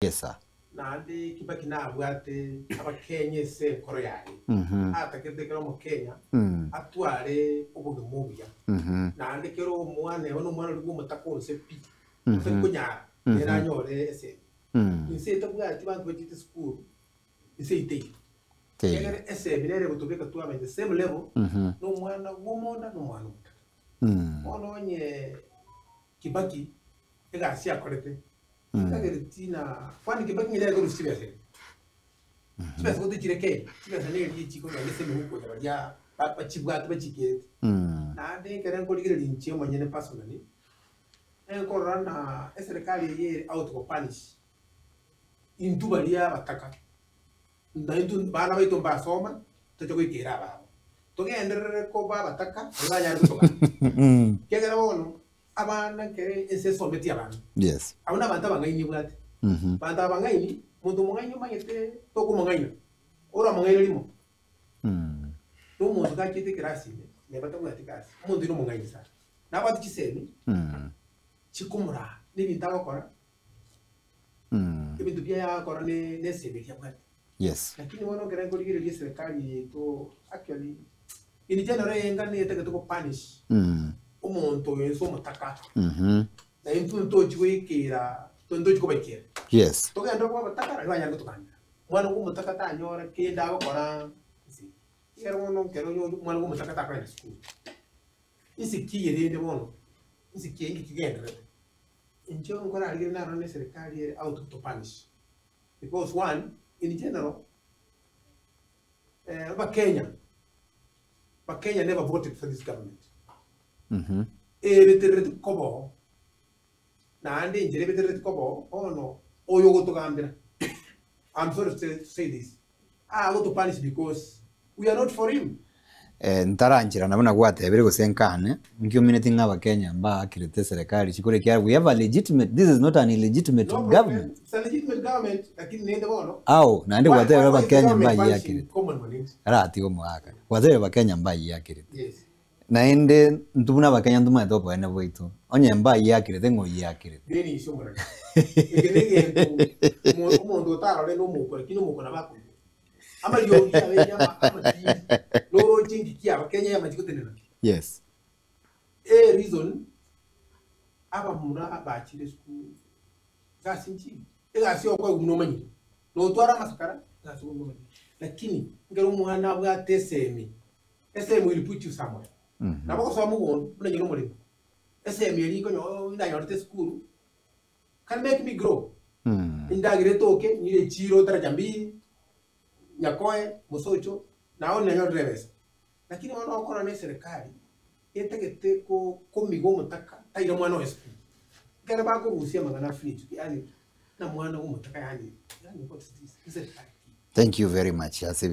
Yes sir. Nandi Kibaki na abwate abakenye se koro yari. Atakete kero mu Kenya. Atware ubuge mubiya. Nandi kero umwane ono mwana uri gumutako se pi. Se kunya era nyore ese. Nse tabwate bantu bagite school. Nse ite. Kegere ese binere butubeka tuwa the same level. No mwana womonda no mwana. Ono nye Kibaki ega si akorete. Kagere tina kwani Kibaki nyere go rusibese. Sibese ko tikireke. Sibese ne yiki ko ngese nuko ya bachibwatu bachikete. Na de keren ko ligere linche manyene personally. Enko rana serikali ye out ko punish. Intubalia bataka. Ndaintu bana baito basoma totoko ikira ba. Toge endere ko ba bataka nganya rutoka. Kegera wono abana kere ese sombeti abana. Yes. Abana banta bangaini bwate. Banta bangaini muntu mungaini manyete toko mungaini. Ora mungaini limo. No muntu ka kite kirasi ne bata bwate kasi. Muntu no mungaini sa. Na bati kisemi. Chikumura nibinta bakora. Ibintu bya yakora ne sebe kyabwate. Yes. Lakini wono kera ko ligere serikali to actually in general ngani yetaka to punish. Umuntu yenso mutaka. Na impunto chwekera tondo chiko bakera. Yes. To ganda ko bataka abanya gutukanda. Mwana ko mutaka tanyora kenda bakora. Yero wono kero yo mwana ko mutaka takwa na school. Isi kiyerende wono. Isi kiyengi kigenda. Injo ngora ligere na ronne serikali out to punish. Because one in general, Kenya never voted for this government. Betere kobo. Na ande injere betere kobo. Oh no. Oyogo to gambira. I'm sorry to say this. I want to punish because we are not for him. Ntarangira nabona gwate biri gusenkane ngyo minute ngaba Kenya mba akirete serikali chikore kya we have a legitimate, this is not an illegitimate government. It's a legitimate government lakini nende bono au nandi gwate ba Kenya mba yakirete ara ati go mwaka gwate ba Kenya mba yakirete. Yes. Na ende ntubuna ba Kenya nduma topo ene boito onye mba yakirete ngo yakirete beni ishomora ikirege umuntu utaro no mukora kino mukora bakuru amali yo yabenya amati no jingi kia Kenya yamajikutenena. Yes. Reason aba muna abachire school gasinchi egasi okwa gunomanyi no twara masakara gasi gunomanyi lakini ngero muhana bwa tesemi will put you somewhere. Nabako so mugon unanyiro muri SM yari ko nyo ndanyoro school can make me grow. Indagire toke ni chiro tarajambi nyakoe musocho nao nanyo drivers. Lakini wana wakona ne serikali yetegete ko migo mutaka taira mwana wesku. Gara bako rusia magana free yani na mwana mutaka yani what is this? Is it? Thank you very much. Yes.